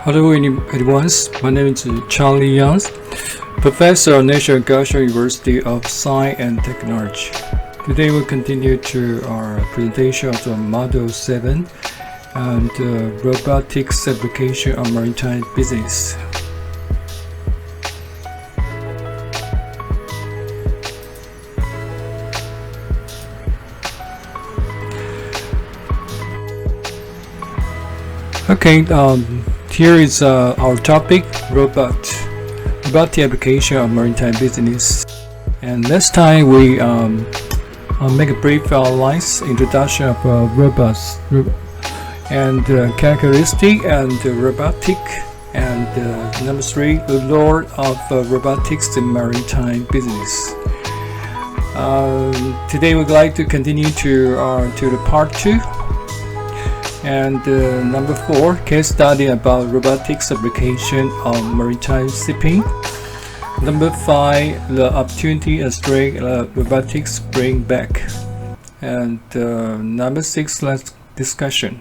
Hello everyone, my name is Charlie Young, Professor at National Goshen University of Science and Technology. Today we'll continue to our presentation of the Model 7 and Robotics application of maritime business. Okay, here is our topic, robotic application of maritime business. And last time we make a brief introduction of robots and characteristic and robotic, and number 3, the role of robotics in maritime business. Today we'd like to continue to the part 2. And number 4, case study about robotics application on maritime shipping. Number 5, the opportunity and strength robotics bring back. And number 6, let's discussion.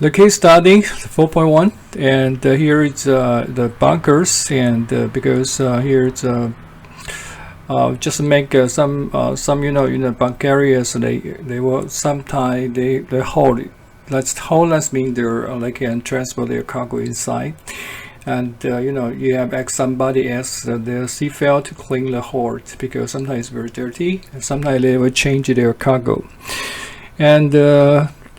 The case study 4.1, and here is the bunkers, and because here it's just make some bunk areas, they will sometimes they hold. That means they can transport their cargo inside, and you have somebody else the seafarer to clean the hold, because sometimes it's very dirty, and sometimes they will change their cargo, and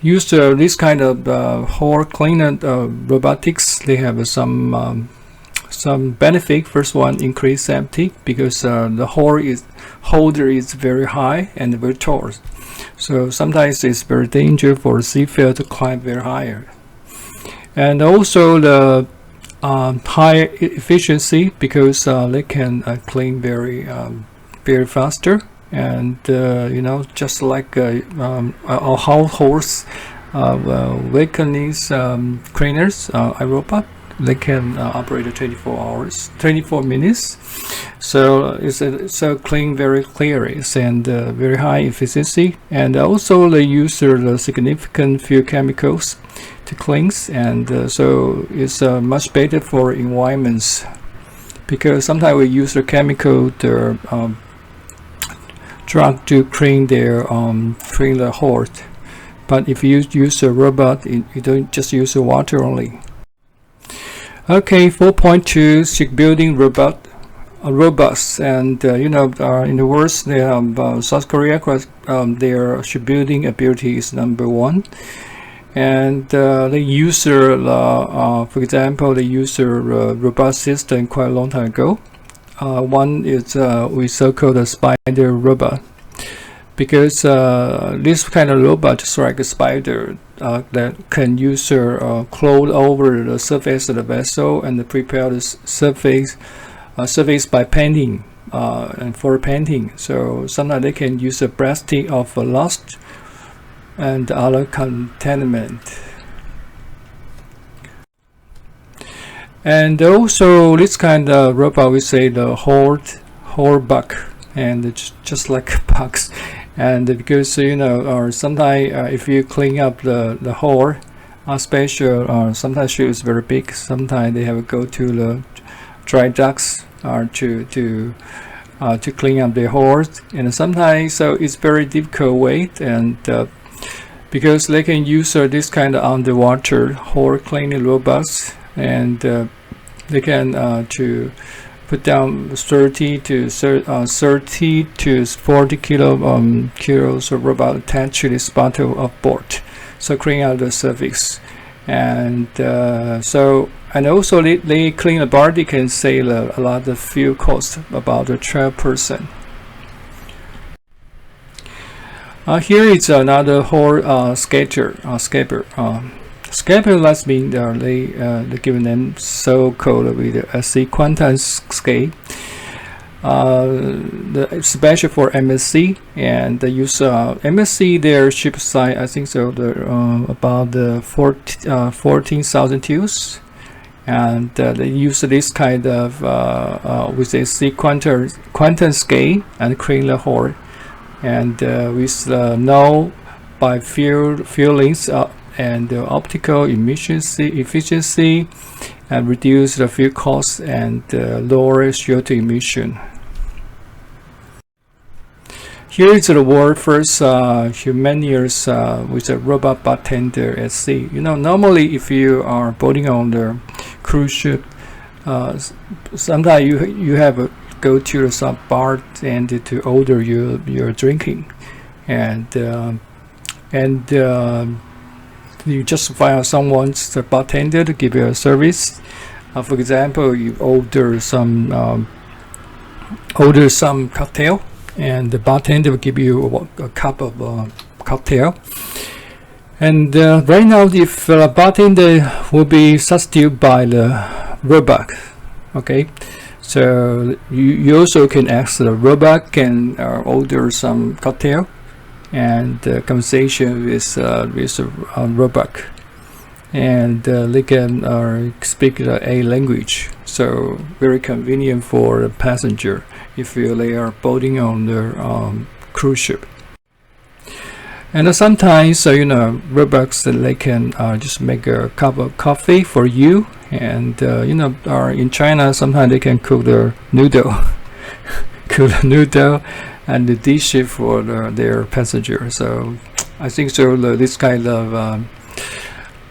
use this kind of hold cleaner robotics. They have some benefit. First one, increased safety, because the holder is very high and very tall, so sometimes it's very dangerous for a seafarer to climb very higher. And also the high efficiency, because they can clean very faster, and just like a horse vacuum cleaners, iRobot, they can operate 24 minutes, so it's so clean, very clear, and very high efficiency. And also they use the significant few chemicals to cleanse, and so it's much better for environments, because sometimes we use the chemical drug to clean the hold, but if you use a robot, you don't just use the water only. Okay, 4.2, shipbuilding robots, and in the world, they have South Korea. Their shipbuilding ability is number 1, and they use for example, they use a robot system quite a long time ago. One is we so-called a spider robot, because this kind of robot, just like a spider, that can use crawl over the surface of the vessel and prepare the surface by painting and for painting. So sometimes they can use a plastic of lust and other contaminant. And also this kind of robot, we say the hold bug, and it's just like bugs. And because sometimes if you clean up the hold, special sometimes ship is very big, sometimes they have to go to the dry docks to clean up the hold, and sometimes so it's very difficult way, and because they can use this kind of underwater hold cleaning robots, and they can to put down 30 to 40 kilos of robot attached to this bottom of board, so clean out the surface. And and also they clean the body, can save a lot of fuel cost, about 12%. Here is another hold scatter. Scatter, that means they give them so-called with a sequence scale. Especially for MSC, and they use MSC, their ship size, I think so, about 14,000 TEUs, and they use this kind of with a quantum scale and clean the hold, and with no by feelings and optical efficiency, and reduce the fuel costs and lower CO2 emission. Here is the world's first human ears with a robot bartender at sea. Normally if you are boarding on the cruise ship, sometimes you have to go to some bar and to order your drinking, and you just find someone's bartender to give you a service. For example, you order some cocktail, and the bartender will give you a cup of cocktail. And right now, if bartender will be substituted by the robot, okay. So you also can ask the robot can order some cocktail, and conversation with robot, and they can speak a language. So very convenient for the passenger if they are boarding on the cruise ship. And sometimes robots, they can just make a cup of coffee for you, and in China sometimes they can cook the noodle and the dish for their passenger. So I think so this kind of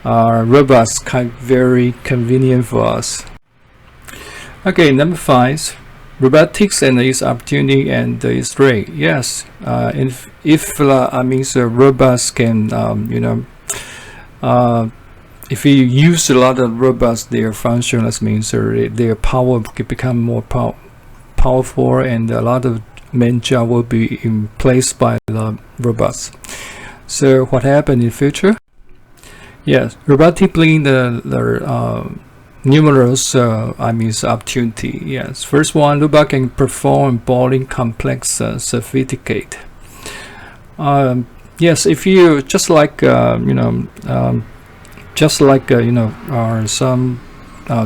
robots very convenient for us. Okay, number 5, robotics and its opportunity and its rate. Yes, if robots can if you use a lot of robots, their function, that means their power can become more powerful, and a lot of main job will be in place by the robots. So what happened in the future? Yes, robotic bring the numerous opportunity. Yes, first one, robot can perform boarding complex certificate. Yes, if you just like some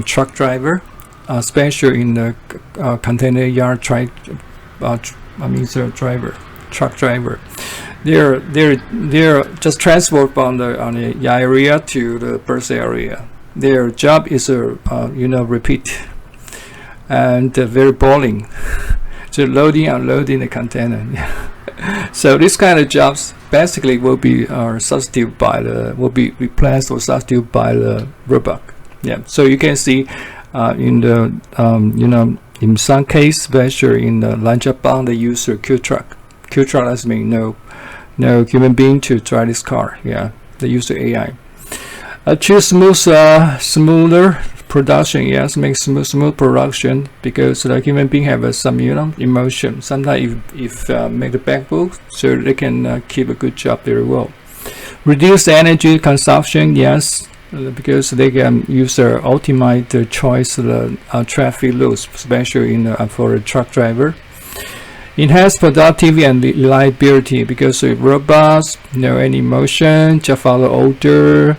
truck driver, especially in the container yard truck driver. They're just transport from the area to the berth area. Their job is repeat and very boring. So loading, unloading the container. So this kind of jobs basically will be replaced or substituted by the robot. Yeah. So you can see in the in some case, especially in the line bound, they use a Q truck. Q truck doesn't mean no human being to drive this car. Yeah, they use the AI. Choose smoother production. Yes, make smooth production, because the human being have some emotion. Sometimes if make the backbook, so they can keep a good job very well. Reduce energy consumption. Yes, because they can use optimize the choice traffic loads, especially for a truck driver. Enhance productivity and reliability, because robots any motion, just follow order.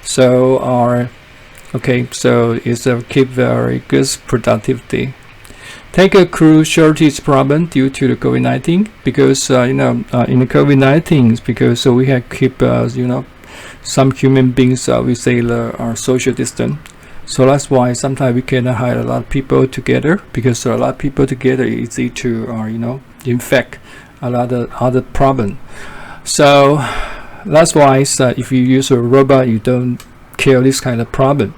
So it's keep very good productivity. Take a crew shortage problem due to the COVID-19, because in the COVID-19, because we have keep some human beings we say are social distant. So that's why sometimes we cannot hire a lot of people together, because a lot of people together is easy to infect a lot of other problem. So that's why if you use a robot, you don't kill this kind of problem.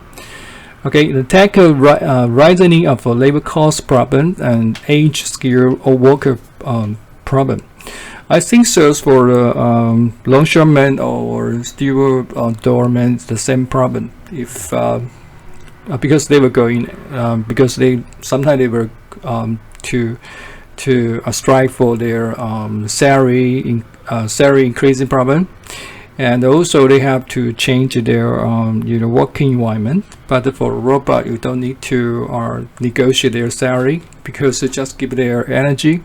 Okay, the tackle rising of a labor cost problem and age, skill or worker problem. I think so for the longshoremen or steward or doormen, the same problem. If because they were going because sometimes they were to strive for their salary increasing problem, and also they have to change their working environment. But for a robot, you don't need to negotiate their salary, because they just give their energy,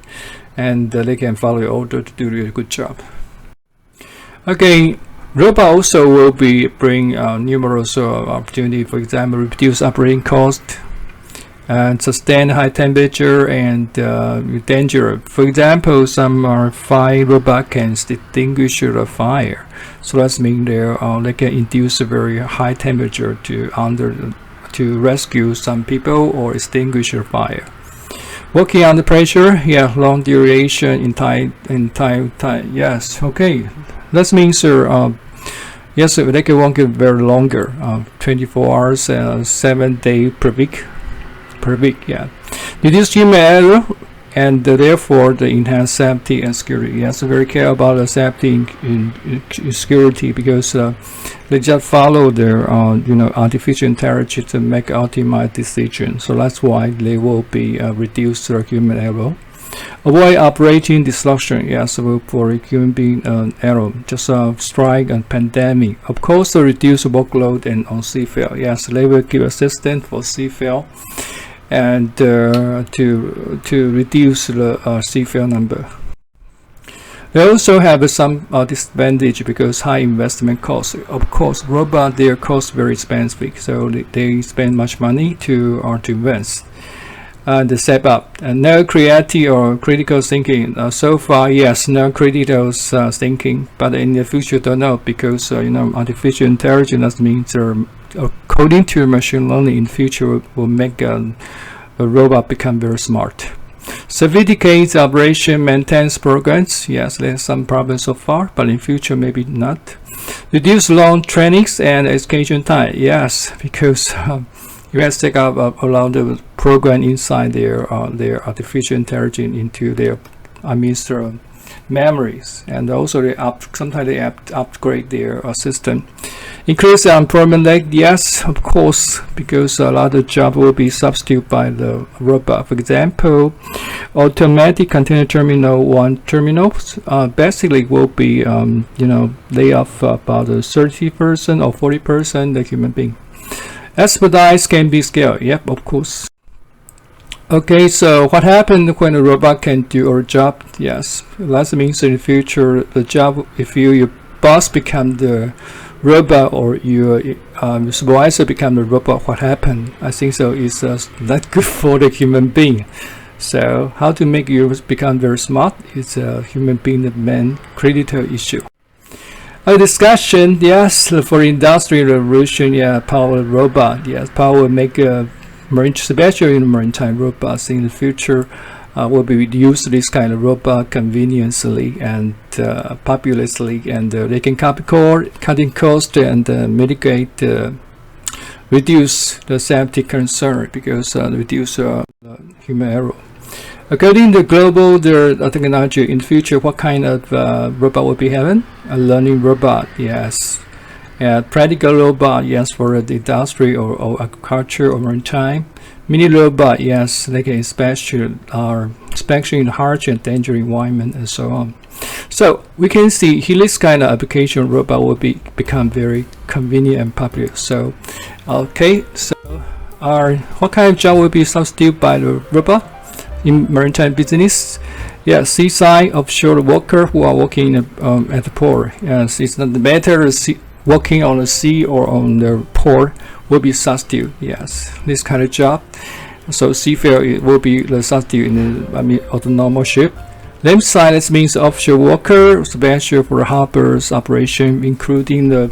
and they can follow your order to do a good job. Okay, robot also will bring numerous opportunity. For example, reduce operating cost, and sustain high temperature and danger. For example, some fire robot can extinguish the fire. So that means they can induce a very high temperature to rescue some people or extinguish a fire. Working under pressure, yeah, long duration in time. Yes, okay. That means yes, they can work very longer, 24 hours, 7 days per week. Yeah. Reduce human error and therefore the enhanced safety and security. Yes, very care about the safety in security because they just follow their artificial intelligence to make optimized decisions. So that's why they will be reduced the human error. Avoid operating disruption. Yes, for human being error, just strike and pandemic. Of course, to reduce workload and on CFL. Yes, they will give assistance for CFL and to reduce the CFL number. They also have some disadvantage because high investment costs. Of course, robot their cost very expensive, so they spend much money to invest. The setup and no creative or critical thinking. So far, yes, no critical thinking, but in the future, don't know because artificial intelligence means according to machine learning in future will make a robot become very smart. Sophisticated operation maintenance programs. Yes, there's some problems so far, but in future maybe not. Reduce long trainings and education time. Yes, because you have to take up a lot of program inside their artificial intelligence into their memories, and also sometimes they upgrade their system. Increase the employment rate. Yes, of course, because a lot of jobs will be substituted by the robot. For example, automatic container terminal 1 terminals basically will be lay off about 30% or 40% the human being. Expedites can be scaled. Yep, of course. Okay, so what happened when a robot can do our job? Yes, that means in the future, the job, if your boss become the robot or your supervisor become the robot, what happened? I think so it's not good for the human being. So how to make you become very smart is a human being the main critical issue. A discussion, yes, for industrial revolution, yeah, power robot, yes, power make especially in maritime robots in the future will be used this kind of robot conveniently and populously, and they can cutting cost and mitigate, reduce the safety concern because reduce human error. According to global technology in the future, what kind of robot will be having? A learning robot, yes. Practical robot, yes, for the industry or agriculture or maritime. Mini robot, yes, they can especially in harsh and dangerous environment and so on. So we can see here this kind of application robot will become very convenient and popular. So okay, so what kind of job will be substituted by the robot in maritime business? Yes, seaside offshore worker who are working at the port. Yes, it's not better working on the sea or on the port will be substitute. Yes, this kind of job. So seafarer will be the substitute in the autonomous ship. Land side, this means offshore worker, special for harbors operation, including the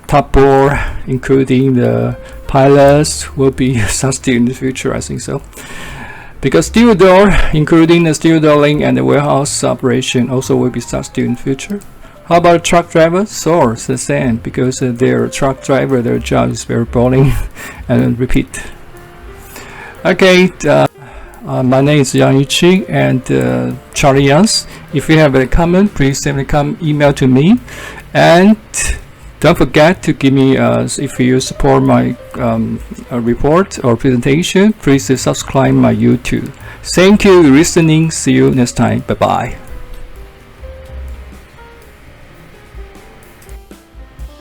top board, including the pilots will be substitute in the future. I think so. Because steel door, including the steel door link and the warehouse operation, also will be substitute in the future. How about truck driver? So it's the same because their truck driver, their job is very boring and repeat. Okay, my name is Yi-Chih and Charlie Yans. If you have a comment, please send a email to me, and don't forget to give me if you support my report or presentation, please subscribe my YouTube. Thank you for listening. See you next time. Bye bye.